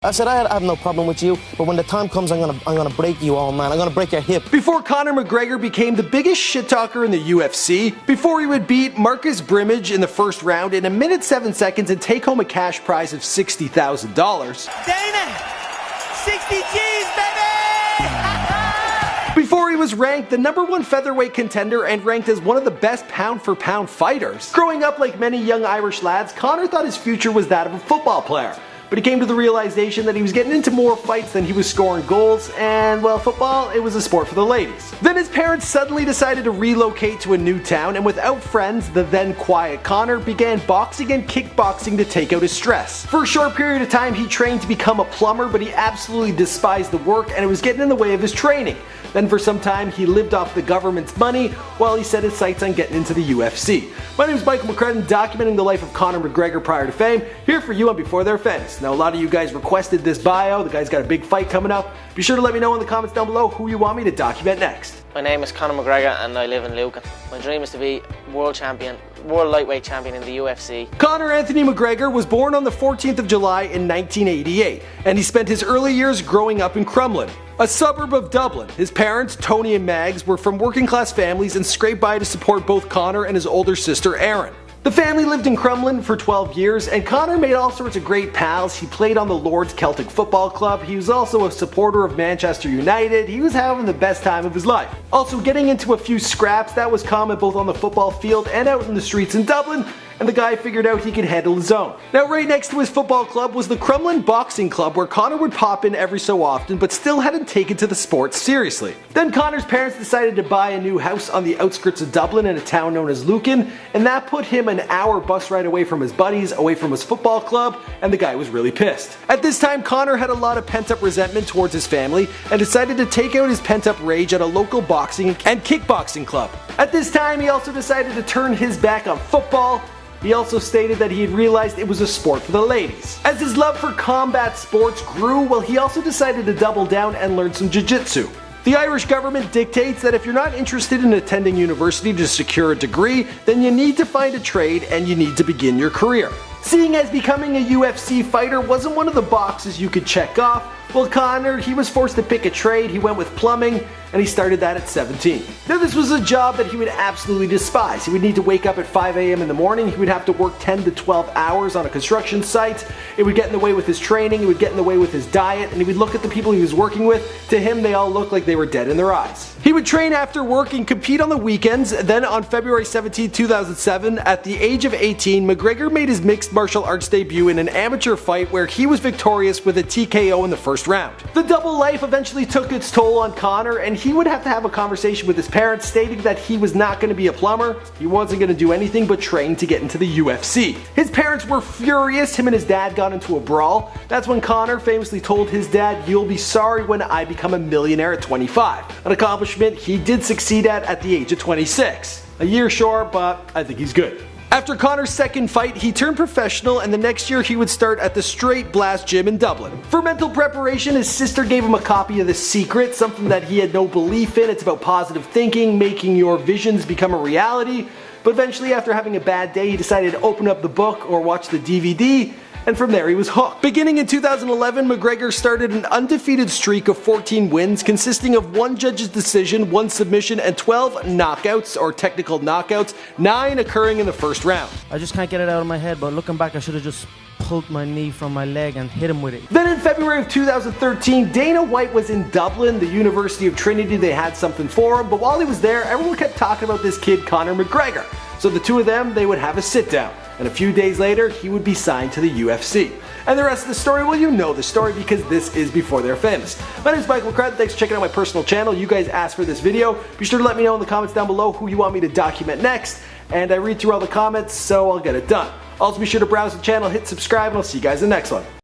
I said, I have no problem with you, but when the time comes, I'm gonna break you all, man. I'm gonna break your hip. Before Conor McGregor became the biggest shit talker in the UFC, before he would beat Marcus Brimage in the first round in 1 minute 7 seconds and take home a cash prize of $60,000. Dana, 60 G's, baby! Before he was ranked the #1 featherweight contender and ranked as one of the best pound-for-pound fighters. Growing up like many young Irish lads, Conor thought his future was that of a football player. But he came to the realization that he was getting into more fights than he was scoring goals, and, well, football, it was a sport for the ladies. Then his parents suddenly decided to relocate to a new town, and without friends, the then quiet Conor began boxing and kickboxing to take out his stress. For a short period of time, he trained to become a plumber, but he absolutely despised the work, and it was getting in the way of his training. Then for some time, he lived off the government's money while he set his sights on getting into the UFC. My name is Michael McCrudden, documenting the life of Conor McGregor prior to fame, here for you on Before They're Famous. Now, a lot of you guys requested this bio. The guy's got a big fight coming up. Be sure to let me know in the comments down below who you want me to document next. My name is Conor McGregor and I live in Lucan. My dream is to be world lightweight champion in the UFC. Conor Anthony McGregor was born on the 14th of July in 1988, and he spent his early years growing up in Crumlin, a suburb of Dublin. His parents, Tony and Mags, were from working class families and scraped by to support both Conor and his older sister Erin. The family lived in Crumlin for 12 years, and Conor made all sorts of great pals. He played on the Lord's Celtic Football Club. He was also a supporter of Manchester United. He was having the best time of his life. Also getting into a few scraps, that was common both on the football field and out in the streets in Dublin, and the guy figured out he could handle his own. Now, right next to his football club was the Crumlin Boxing Club, where Conor would pop in every so often, but still hadn't taken to the sport seriously. Then Conor's parents decided to buy a new house on the outskirts of Dublin in a town known as Lucan, and that put him an hour bus ride away from his buddies, away from his football club, and the guy was really pissed. At this time, Conor had a lot of pent-up resentment towards his family, and decided to take out his pent-up rage at a local boxing and kickboxing club. At this time, he also decided to turn his back on football. He also stated that he had realized it was a sport for the ladies. As his love for combat sports grew, well, he also decided to double down and learn some jiu-jitsu. The Irish government dictates that if you're not interested in attending university to secure a degree, then you need to find a trade and you need to begin your career. Seeing as becoming a UFC fighter wasn't one of the boxes you could check off, well, Conor, he was forced to pick a trade. He went with plumbing, and he started that at 17. Now, this was a job that he would absolutely despise. He would need to wake up at 5 a.m. in the morning. He would have to work 10 to 12 hours on a construction site. It would get in the way with his training. It would get in the way with his diet, and he would look at the people he was working with. To him, they all looked like they were dead in their eyes. He would train after work and compete on the weekends. Then on February 17, 2007, at the age of 18, McGregor made his mixed martial arts debut in an amateur fight where he was victorious with a TKO in the first round. The double life eventually took its toll on Conor, and he would have to have a conversation with his parents stating that he was not going to be a plumber. He wasn't going to do anything but train to get into the UFC. His parents were furious. Him and his dad got into a brawl. That's when Conor famously told his dad, "You'll be sorry when I become a millionaire at 25. An accomplishment he did succeed at the age of 26. A year short, but I think he's good. After Conor's second fight, he turned professional, and the next year he would start at the Straight Blast Gym in Dublin. For mental preparation, his sister gave him a copy of The Secret, something that he had no belief in. It's about positive thinking, making your visions become a reality. But eventually, after having a bad day, he decided to open up the book or watch the DVD, and from there he was hooked. Beginning in 2011, McGregor started an undefeated streak of 14 wins, consisting of 1 judge's decision, 1 submission, and 12 knockouts, or technical knockouts, 9 occurring in the first round. I just can't get it out of my head, but looking back, I should have just pulled my knee from my leg and hit him with it. Then in February of 2013, Dana White was in Dublin, the University of Trinity. They had something for him, but while he was there, everyone kept talking about this kid, Conor McGregor. So the two of them, they would have a sit down. And a few days later, he would be signed to the UFC. And the rest of the story, well, you know the story because this is Before They're Famous. My name is Michael McCrudden. Thanks for checking out my personal channel. You guys asked for this video. Be sure to let me know in the comments down below who you want me to document next. And I read through all the comments, so I'll get it done. Also, be sure to browse the channel, hit subscribe, and I'll see you guys in the next one.